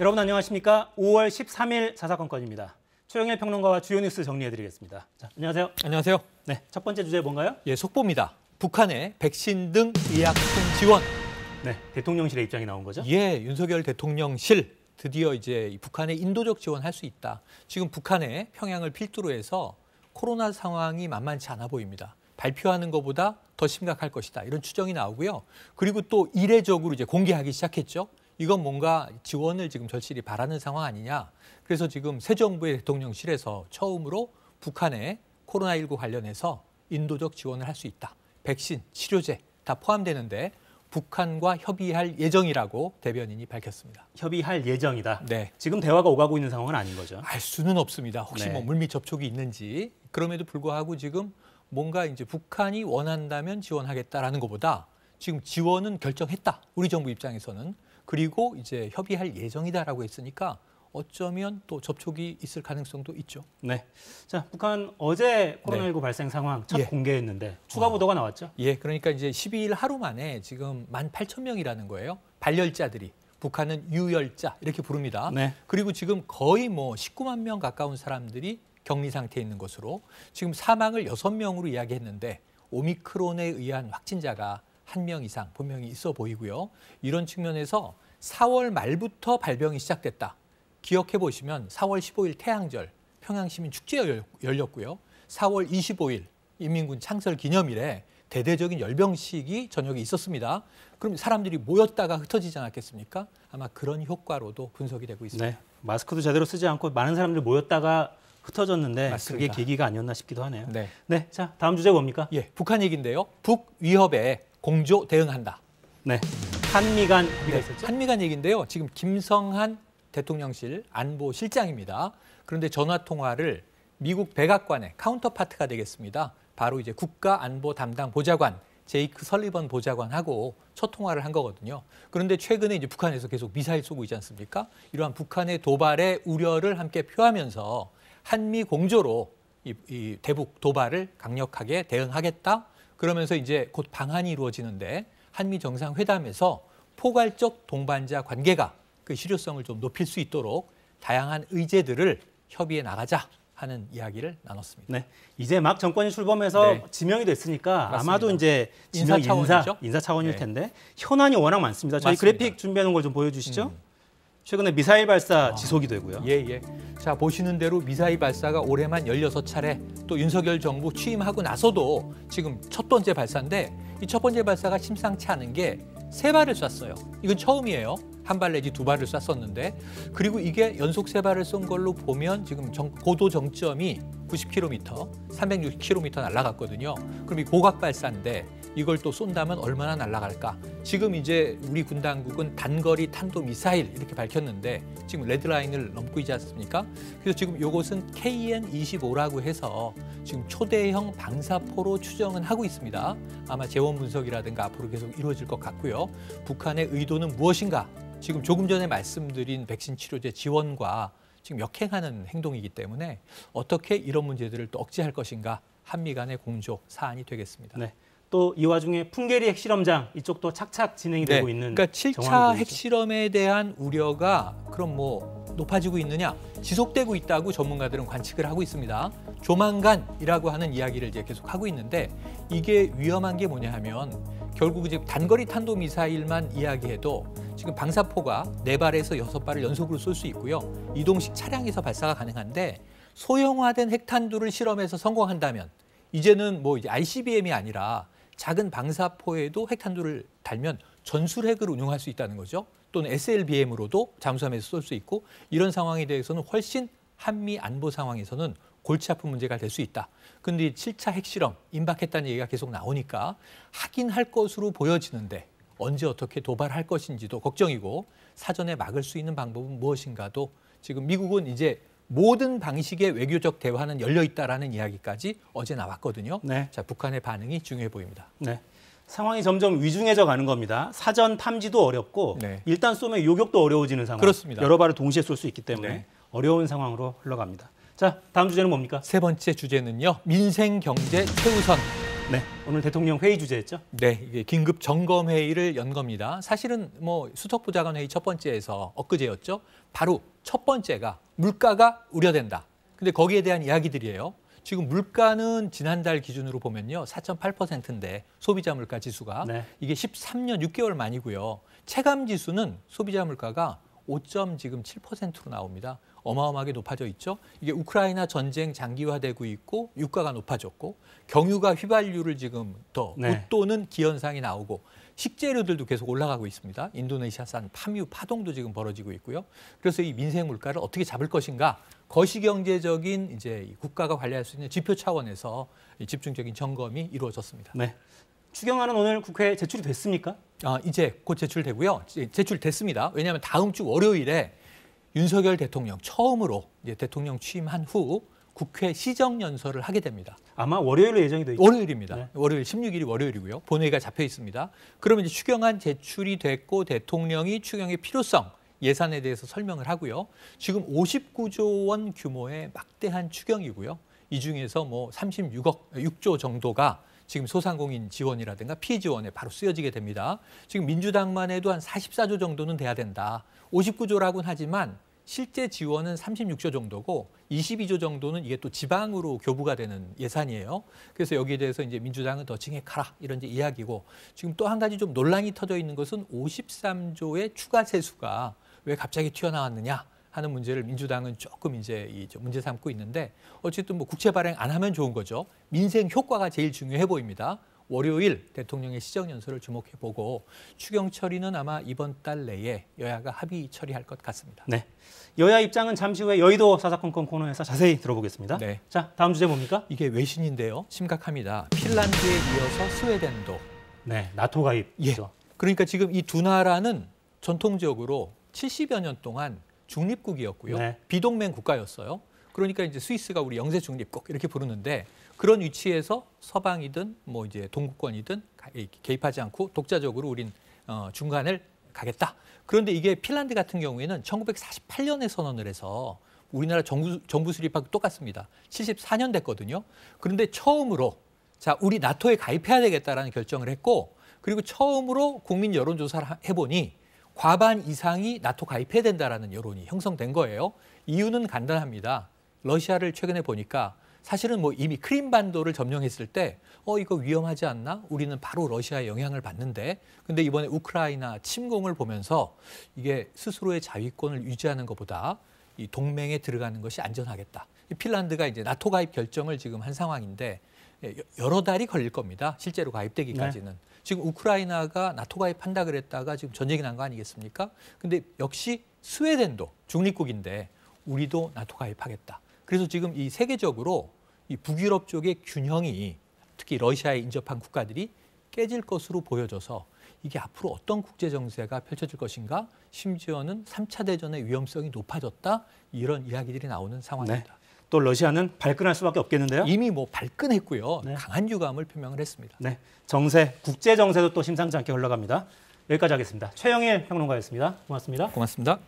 여러분 안녕하십니까? 5월 13일 사사건건입니다. 최영일 평론가와 주요 뉴스 정리해드리겠습니다. 자, 안녕하세요. 안녕하세요. 네, 첫 번째 주제 뭔가요? 예, 속보입니다. 북한의 백신 등 의약품 지원. 네, 대통령실의 입장이 나온 거죠? 예, 윤석열 대통령실 드디어 이제 북한의 인도적 지원할 수 있다. 지금 북한의 평양을 필두로 해서 코로나 상황이 만만치 않아 보입니다. 발표하는 것보다 더 심각할 것이다. 이런 추정이 나오고요. 그리고 또 이례적으로 이제 공개하기 시작했죠. 이건 뭔가 지원을 지금 절실히 바라는 상황 아니냐. 그래서 지금 새 정부의 대통령실에서 처음으로 북한의 코로나19 관련해서 인도적 지원을 할 수 있다. 백신, 치료제 다 포함되는데 북한과 협의할 예정이라고 대변인이 밝혔습니다. 협의할 예정이다. 네. 지금 대화가 오가고 있는 상황은 아닌 거죠? 알 수는 없습니다. 혹시 네. 뭐 물밑 접촉이 있는지. 그럼에도 불구하고 지금 뭔가 이제 북한이 원한다면 지원하겠다라는 것보다 지금 지원은 결정했다. 우리 정부 입장에서는. 그리고 이제 협의할 예정이다라고 했으니까 어쩌면 또 접촉이 있을 가능성도 있죠. 네. 자, 북한 어제 코로나19 발생 상황 첫 예. 공개했는데 추가 보도가 나왔죠? 예, 그러니까 이제 12일 하루 만에 지금 18,000명이라는 거예요. 발열자들이. 북한은 유열자 이렇게 부릅니다. 네. 그리고 지금 거의 뭐 19만 명 가까운 사람들이 격리 상태에 있는 것으로 지금 사망을 6명으로 이야기했는데 오미크론에 의한 확진자가 1명 이상 분명히 있어 보이고요. 이런 측면에서 4월 말부터 발병이 시작됐다. 기억해 보시면 4월 15일 태양절 평양시민 축제 열렸고요. 4월 25일 인민군 창설 기념일에 대대적인 열병식이 저녁에 있었습니다. 그럼 사람들이 모였다가 흩어지지 않았겠습니까? 아마 그런 효과로도 분석이 되고 있습니다. 네. 마스크도 제대로 쓰지 않고 많은 사람들이 모였다가 흩어졌는데 맞습니다. 그게 계기가 아니었나 싶기도 하네요. 네. 네. 자, 다음 주제 뭡니까? 예, 북한 얘기인데요. 북 위협에 공조 대응한다. 네. 한미 간 합의가 있었죠? 한미 간 얘기인데요. 지금 김성한 대통령실 안보실장입니다. 그런데 전화 통화를 미국 백악관의 카운터파트가 되겠습니다. 바로 이제 국가안보 담당 보좌관 제이크 설리번 보좌관하고 첫 통화를 한 거거든요. 그런데 최근에 이제 북한에서 계속 미사일 쏘고 있지 않습니까? 이러한 북한의 도발의 우려를 함께 표하면서 한미 공조로 이 대북 도발을 강력하게 대응하겠다. 그러면서 이제 곧 방한이 이루어지는데 한미 정상회담에서 포괄적 동반자 관계가 그 실효성을 좀 높일 수 있도록 다양한 의제들을 협의해 나가자 하는 이야기를 나눴습니다. 네, 이제 막 정권이 출범해서 네. 지명이 됐으니까 맞습니다. 아마도 이제 인사 차원이죠? 인사 차원일 네. 텐데 현안이 워낙 많습니다. 저희 맞습니다. 그래픽 준비해 놓은 걸 좀 보여주시죠. 최근에 미사일 발사 지속이 되고요. 예. 자, 보시는 대로 미사일 발사가 올해만 16차례 또 윤석열 정부 취임하고 나서도 지금 첫 번째 발사인데 이 첫 번째 발사가 심상치 않은 게 3발을 쐈어요. 이건 처음이에요. 1발 내지 2발을 쐈었는데 그리고 이게 연속 3발을 쏜 걸로 보면 지금 고도 정점이 90km, 360km 날아갔거든요. 그럼 이 고각 발사인데 이걸 또 쏜다면 얼마나 날아갈까? 지금 이제 우리 군 당국은 단거리 탄도 미사일 이렇게 밝혔는데 지금 레드라인을 넘고 있지 않습니까? 그래서 지금 이것은 KN-25라고 해서 지금 초대형 방사포로 추정은 하고 있습니다. 아마 재원 분석이라든가 앞으로 계속 이루어질 것 같고요. 북한의 의도는 무엇인가? 지금 조금 전에 말씀드린 백신 치료제 지원과 지금 역행하는 행동이기 때문에 어떻게 이런 문제들을 또 억제할 것인가 한미 간의 공조 사안이 되겠습니다. 네. 또 이 와중에 풍계리 핵실험장 이쪽도 착착 진행이 되고 있는 그러니까 7차 정황이 보이죠. 핵실험에 대한 우려가 그럼 뭐 높아지고 있느냐? 지속되고 있다고 전문가들은 관측을 하고 있습니다. 조만간이라고 하는 이야기를 이제 계속 하고 있는데 이게 위험한 게 뭐냐 하면 결국 이제 단거리 탄도 미사일만 이야기해도 지금 방사포가 4발에서 6발을 연속으로 쏠 수 있고요. 이동식 차량에서 발사가 가능한데 소형화된 핵탄두를 실험해서 성공한다면 이제는 뭐 이제 ICBM이 아니라 작은 방사포에도 핵탄두를 달면 전술핵을 운용할 수 있다는 거죠. 또는 SLBM으로도 잠수함에서 쏠 수 있고 이런 상황에 대해서는 훨씬 한미 안보 상황에서는 골치 아픈 문제가 될 수 있다. 그런데 7차 핵실험 임박했다는 얘기가 계속 나오니까 하긴 할 것으로 보여지는데 언제 어떻게 도발할 것인지도 걱정이고 사전에 막을 수 있는 방법은 무엇인가도 지금 미국은 이제 모든 방식의 외교적 대화는 열려 있다라는 이야기까지 어제 나왔거든요. 네. 자, 북한의 반응이 중요해 보입니다. 네. 상황이 점점 위중해져 가는 겁니다. 사전 탐지도 어렵고 네. 일단 쏘면 요격도 어려워지는 상황. 그렇습니다. 여러 발을 동시에 쏠 수 있기 때문에 네. 어려운 상황으로 흘러갑니다. 자, 다음 주제는 뭡니까? 세 번째 주제는요. 민생 경제 최우선. 네, 오늘 대통령 회의 주제였죠? 네, 이게 긴급 점검 회의를 연 겁니다. 사실은 뭐 수석보좌관 회의 첫 번째에서 엊그제였죠. 바로 첫 번째가 물가가 우려된다. 근데 거기에 대한 이야기들이에요. 지금 물가는 지난달 기준으로 보면요, 4.8%인데 소비자 물가 지수가 네. 이게 13년 6개월 만이고요. 체감 지수는 소비자 물가가 5.7%로 나옵니다. 어마어마하게 높아져 있죠. 이게 우크라이나 전쟁 장기화되고 있고 유가가 높아졌고 경유가 휘발유를 지금 더 네. 웃도는 기현상이 나오고 식재료들도 계속 올라가고 있습니다. 인도네시아산 파뮤 파동도 지금 벌어지고 있고요. 그래서 이 민생 물가를 어떻게 잡을 것인가? 거시경제적인 이제 국가가 관리할 수 있는 지표 차원에서 집중적인 점검이 이루어졌습니다. 네. 추경안은 오늘 국회에 제출이 됐습니까? 이제 곧 제출되고요. 제출됐습니다. 왜냐하면 다음 주 월요일에 윤석열 대통령 처음으로 이제 대통령 취임한 후 국회 시정연설을 하게 됩니다. 아마 월요일로 예정이 돼 있죠. 월요일입니다. 네. 월요일 16일이 월요일이고요. 본회의가 잡혀 있습니다. 그러면 이제 추경안 제출이 됐고 대통령이 추경의 필요성, 예산에 대해서 설명을 하고요. 지금 59조 원 규모의 막대한 추경이고요. 이 중에서 뭐 36조 정도가 지금 소상공인 지원이라든가 피해 지원에 바로 쓰여지게 됩니다. 지금 민주당만 해도 한 44조 정도는 돼야 된다. 59조라고는 하지만 실제 지원은 36조 정도고 22조 정도는 이게 또 지방으로 교부가 되는 예산이에요. 그래서 여기에 대해서 이제 민주당은 더 증액하라 이런 이제 이야기고, 지금 또 한 가지 좀 논란이 터져 있는 것은 53조의 추가 세수가 왜 갑자기 튀어나왔느냐 하는 문제를 민주당은 조금 이제 문제 삼고 있는데, 어쨌든 뭐 국채 발행 안 하면 좋은 거죠. 민생 효과가 제일 중요해 보입니다. 월요일 대통령의 시정연설을 주목해 보고 추경 처리는 아마 이번 달 내에 여야가 합의 처리할 것 같습니다. 네. 여야 입장은 잠시 후에 여의도 사사건건 코너에서 자세히 들어보겠습니다. 네. 자, 다음 주제 뭡니까? 이게 외신인데요. 심각합니다. 핀란드에 이어서 스웨덴도. 네, 나토 가입이죠. 그러니까 지금 이 두 나라는 전통적으로 70여 년 동안 중립국이었고요. 네. 비동맹 국가였어요. 그러니까 이제 스위스가 우리 영세 중립국 이렇게 부르는데, 그런 위치에서 서방이든 뭐 이제 동구권이든 개입하지 않고 독자적으로 우린 중간을 가겠다. 그런데 이게 핀란드 같은 경우에는 1948년에 선언을 해서 우리나라 정부 수립하고 똑같습니다. 74년 됐거든요. 그런데 처음으로 자, 우리 나토에 가입해야 되겠다라는 결정을 했고, 그리고 처음으로 국민 여론조사를 해보니 과반 이상이 나토 가입해야 된다라는 여론이 형성된 거예요. 이유는 간단합니다. 러시아를 최근에 보니까 사실은 뭐 이미 크림반도를 점령했을 때 이거 위험하지 않나? 우리는 바로 러시아의 영향을 받는데, 근데 이번에 우크라이나 침공을 보면서 이게 스스로의 자위권을 유지하는 것보다 이 동맹에 들어가는 것이 안전하겠다. 핀란드가 이제 나토 가입 결정을 지금 한 상황인데 여러 달이 걸릴 겁니다. 실제로 가입되기까지는. 네. 지금 우크라이나가 나토 가입한다 그랬다가 지금 전쟁이 난 거 아니겠습니까? 근데 역시 스웨덴도 중립국인데 우리도 나토 가입하겠다. 그래서 지금 이 세계적으로 이 북유럽 쪽의 균형이 특히 러시아에 인접한 국가들이 깨질 것으로 보여져서 이게 앞으로 어떤 국제 정세가 펼쳐질 것인가, 심지어는 3차 대전의 위험성이 높아졌다, 이런 이야기들이 나오는 상황입니다. 네. 또 러시아는 발끈할 수밖에 없겠는데요. 이미 뭐 발끈했고요. 네. 강한 유감을 표명을 했습니다. 네, 정세, 국제 정세도 또 심상치 않게 흘러갑니다. 여기까지 하겠습니다. 최영일 평론가였습니다. 고맙습니다. 고맙습니다.